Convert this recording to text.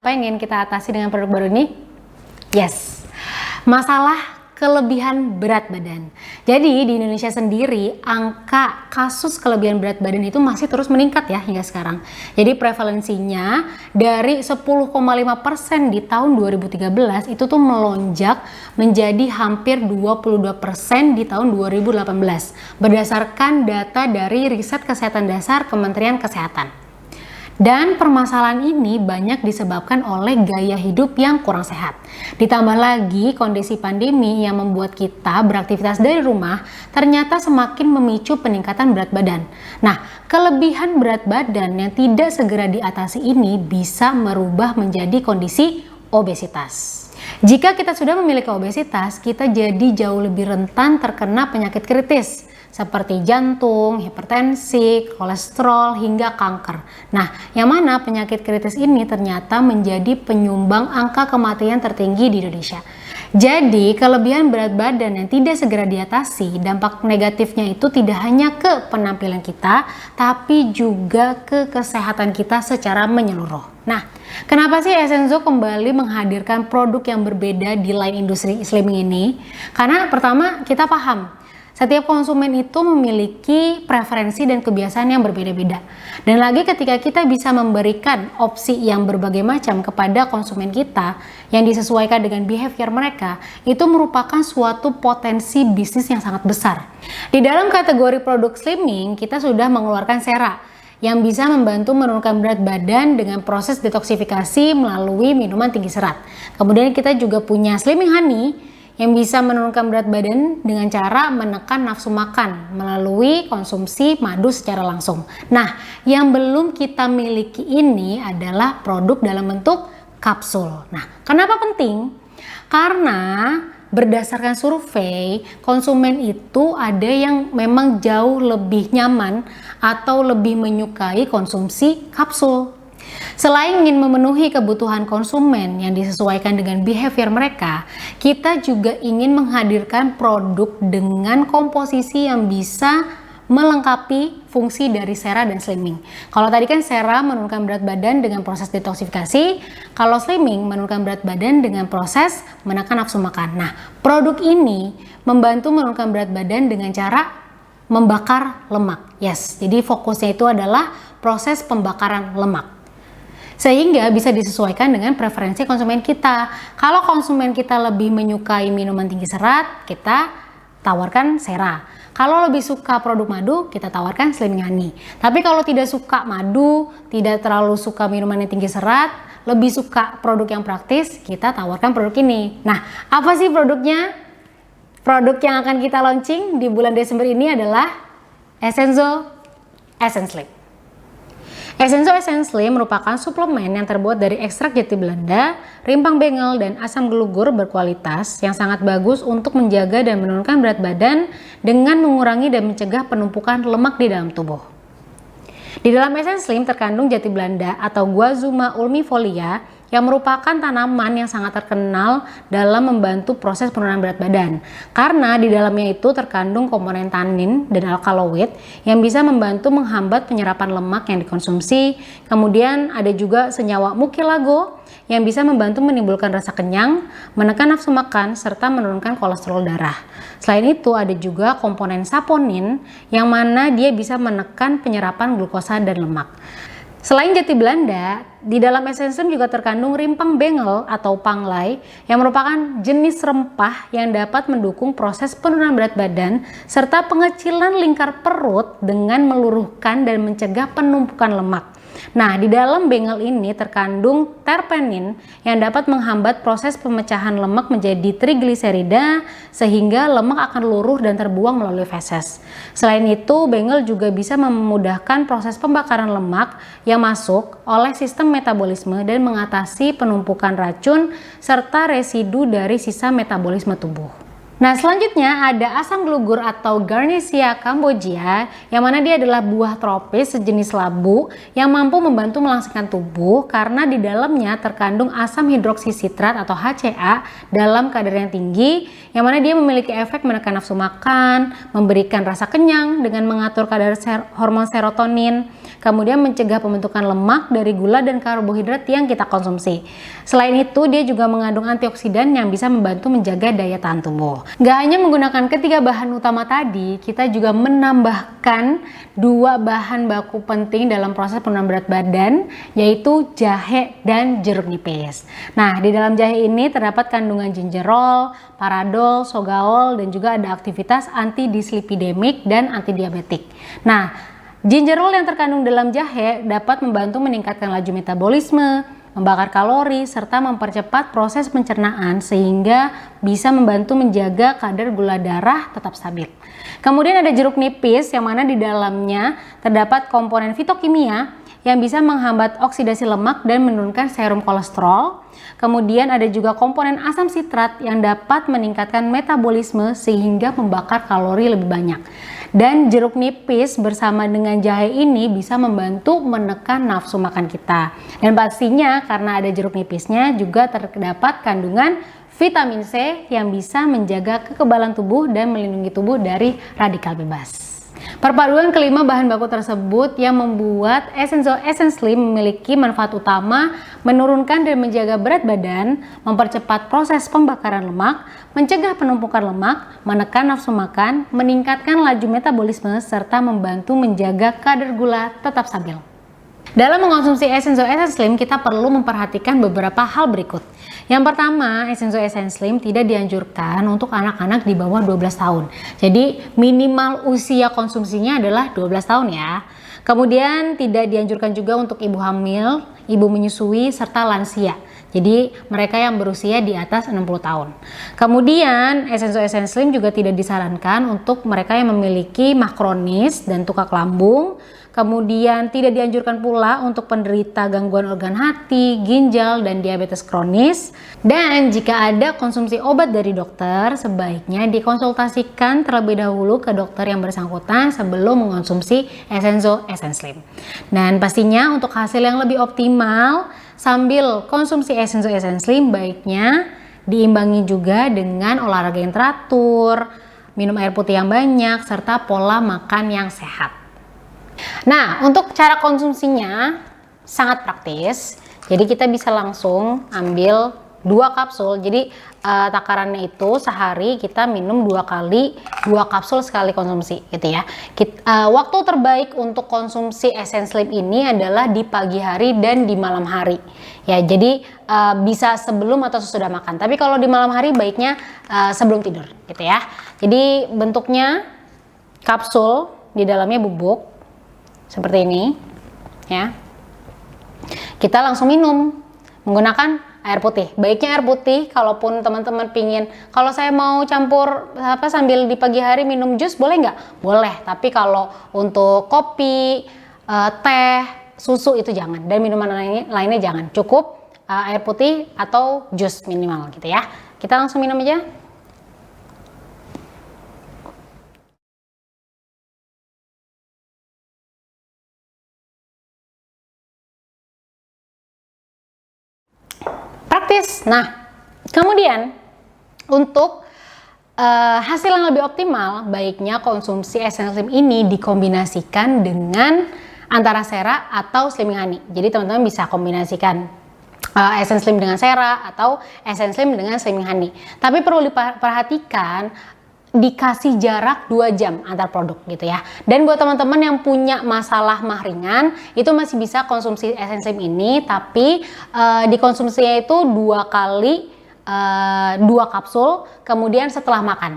Apa yang ingin kita atasi dengan produk baru ini? Yes, masalah kelebihan berat badan. Jadi di Indonesia sendiri angka kasus kelebihan berat badan itu masih terus meningkat ya hingga sekarang. Jadi prevalensinya dari 10,5% di tahun 2013 itu tuh melonjak menjadi hampir 22% di tahun 2018 berdasarkan data dari Riset Kesehatan Dasar Kementerian Kesehatan. Dan permasalahan ini banyak disebabkan oleh gaya hidup yang kurang sehat. Ditambah lagi kondisi pandemi yang membuat kita beraktivitas dari rumah ternyata semakin memicu peningkatan berat badan. Nah, kelebihan berat badan yang tidak segera diatasi ini bisa merubah menjadi kondisi obesitas. Jika kita sudah memiliki obesitas, kita jadi jauh lebih rentan terkena penyakit kritis seperti jantung, hipertensi, kolesterol, hingga kanker. Nah, yang mana penyakit kritis ini ternyata menjadi penyumbang angka kematian tertinggi di Indonesia. Jadi, kelebihan berat badan yang tidak segera diatasi, dampak negatifnya itu tidak hanya ke penampilan kita, tapi juga ke kesehatan kita secara menyeluruh. Nah, kenapa sih Essenzo kembali menghadirkan produk yang berbeda di line industri slimming ini? Karena pertama, kita paham setiap konsumen itu memiliki preferensi dan kebiasaan yang berbeda-beda. Dan lagi ketika kita bisa memberikan opsi yang berbagai macam kepada konsumen kita yang disesuaikan dengan behavior mereka, itu merupakan suatu potensi bisnis yang sangat besar. Di dalam kategori produk slimming, kita sudah mengeluarkan Sera yang bisa membantu menurunkan berat badan dengan proses detoksifikasi melalui minuman tinggi serat. Kemudian kita juga punya Slimming Honey yang bisa menurunkan berat badan dengan cara menekan nafsu makan melalui konsumsi madu secara langsung. Nah, yang belum kita miliki ini adalah produk dalam bentuk kapsul. Nah, kenapa penting? Karena berdasarkan survei, konsumen itu ada yang memang jauh lebih nyaman atau lebih menyukai konsumsi kapsul. Selain ingin memenuhi kebutuhan konsumen yang disesuaikan dengan behavior mereka, kita juga ingin menghadirkan produk dengan komposisi yang bisa melengkapi fungsi dari Sera dan Slimming. Kalau tadi kan Sera menurunkan berat badan dengan proses detoksifikasi, kalau Slimming menurunkan berat badan dengan proses menekan nafsu makan. Nah, produk ini membantu menurunkan berat badan dengan cara membakar lemak. Yes, jadi fokusnya itu adalah proses pembakaran lemak, sehingga bisa disesuaikan dengan preferensi konsumen kita. Kalau konsumen kita lebih menyukai minuman tinggi serat, kita tawarkan Sera. Kalau lebih suka produk madu, kita tawarkan Slimming Honey. Tapi kalau tidak suka madu, tidak terlalu suka minuman yang tinggi serat, lebih suka produk yang praktis, kita tawarkan produk ini. Nah, apa sih produknya? Produk yang akan kita launching di bulan Desember ini adalah Essenzo Essence Slim. Essenzo Essence Slim merupakan suplemen yang terbuat dari ekstrak jati Belanda, rimpang bengel, dan asam gelugur berkualitas yang sangat bagus untuk menjaga dan menurunkan berat badan dengan mengurangi dan mencegah penumpukan lemak di dalam tubuh. Di dalam Essence Slim terkandung jati Belanda atau Guazuma ulmifolia yang merupakan tanaman yang sangat terkenal dalam membantu proses penurunan berat badan. Karena di dalamnya itu terkandung komponen tanin dan alkaloid yang bisa membantu menghambat penyerapan lemak yang dikonsumsi. Kemudian ada juga senyawa mukilago yang bisa membantu menimbulkan rasa kenyang, menekan nafsu makan, serta menurunkan kolesterol darah. Selain itu ada juga komponen saponin yang mana dia bisa menekan penyerapan glukosa dan lemak. Selain jati Belanda, di dalam Essence Slim juga terkandung rimpang bengel atau panglai yang merupakan jenis rempah yang dapat mendukung proses penurunan berat badan serta pengecilan lingkar perut dengan meluruhkan dan mencegah penumpukan lemak. Nah, di dalam bengel ini terkandung terpenin yang dapat menghambat proses pemecahan lemak menjadi trigliserida sehingga lemak akan luruh dan terbuang melalui feses. Selain itu, bengel juga bisa memudahkan proses pembakaran lemak yang masuk oleh sistem metabolisme dan mengatasi penumpukan racun serta residu dari sisa metabolisme tubuh. Nah, selanjutnya ada asam glugur atau Garnesia cambogia, yang mana dia adalah buah tropis sejenis labu yang mampu membantu melangsingkan tubuh karena di dalamnya terkandung asam hidroksisitrat atau HCA dalam kadar yang tinggi, yang mana dia memiliki efek menekan nafsu makan, memberikan rasa kenyang dengan mengatur kadar hormon serotonin, kemudian mencegah pembentukan lemak dari gula dan karbohidrat yang kita konsumsi. Selain itu, dia juga mengandung antioksidan yang bisa membantu menjaga daya tahan tubuh. Gak hanya menggunakan ketiga bahan utama tadi, kita juga menambahkan 2 bahan baku penting dalam proses penurunan berat badan, yaitu jahe dan jeruk nipis. Nah, di dalam jahe ini terdapat kandungan gingerol, paradol, sogaol, dan juga ada aktivitas antidislipidemik dan antidiabetik. Nah, gingerol yang terkandung dalam jahe dapat membantu meningkatkan laju metabolisme, membakar kalori, serta mempercepat proses pencernaan sehingga bisa membantu menjaga kadar gula darah tetap stabil. Kemudian ada jeruk nipis yang mana di dalamnya terdapat komponen fitokimia yang bisa menghambat oksidasi lemak dan menurunkan serum kolesterol. Kemudian ada juga komponen asam sitrat yang dapat meningkatkan metabolisme sehingga membakar kalori lebih banyak. Dan jeruk nipis bersama dengan jahe ini bisa membantu menekan nafsu makan kita. Dan pastinya karena ada jeruk nipisnya juga terdapat kandungan vitamin C yang bisa menjaga kekebalan tubuh dan melindungi tubuh dari radikal bebas. Perpaduan kelima bahan baku tersebut yang membuat Essence Slim memiliki manfaat utama menurunkan dan menjaga berat badan, mempercepat proses pembakaran lemak, mencegah penumpukan lemak, menekan nafsu makan, meningkatkan laju metabolisme, serta membantu menjaga kadar gula tetap stabil. Dalam mengonsumsi Essence Slim, kita perlu memperhatikan beberapa hal berikut. Yang pertama, Essence Slim tidak dianjurkan untuk anak-anak di bawah 12 tahun. Jadi minimal usia konsumsinya adalah 12 tahun ya. Kemudian tidak dianjurkan juga untuk ibu hamil, ibu menyusui, serta lansia. Jadi mereka yang berusia di atas 60 tahun. Kemudian Essence Slim juga tidak disarankan untuk mereka yang memiliki mah kronis dan tukak lambung. Kemudian tidak dianjurkan pula untuk penderita gangguan organ hati, ginjal, dan diabetes kronis. Dan jika ada konsumsi obat dari dokter, sebaiknya dikonsultasikan terlebih dahulu ke dokter yang bersangkutan sebelum mengonsumsi Essence Slim. Dan pastinya untuk hasil yang lebih optimal, sambil konsumsi Essence Slim baiknya diimbangi juga dengan olahraga yang teratur, minum air putih yang banyak, serta pola makan yang sehat. Nah, untuk cara konsumsinya sangat praktis. Jadi kita bisa langsung ambil 2 kapsul. Jadi takarannya itu sehari kita minum 2 kali 2 kapsul sekali konsumsi gitu ya. Waktu terbaik untuk konsumsi Essence Slim ini adalah di pagi hari dan di malam hari. Ya, jadi bisa sebelum atau sesudah makan. Tapi kalau di malam hari baiknya sebelum tidur gitu ya. Jadi bentuknya kapsul, di dalamnya bubuk seperti ini ya. Kita langsung minum menggunakan air putih. Baiknya air putih, kalaupun teman-teman pingin, kalau saya mau campur sambil di pagi hari minum jus boleh nggak? Boleh, tapi kalau untuk kopi, teh, susu itu jangan, dan minuman lainnya jangan. Cukup air putih atau jus minimal gitu ya. Kita langsung minum aja. Praktis. Nah, kemudian untuk hasil yang lebih optimal, baiknya konsumsi Essence Slim ini dikombinasikan dengan antara sera atau slimming honey. Jadi teman-teman bisa kombinasikan Essence Slim dengan sera atau Essence Slim dengan slimming honey. Tapi perlu diperhatikan dikasih jarak 2 jam antar produk gitu ya. Dan buat teman-teman yang punya masalah mah ringan, itu masih bisa konsumsi Essence Slim ini, tapi dikonsumsinya itu 2 kali 2 kapsul, kemudian setelah makan.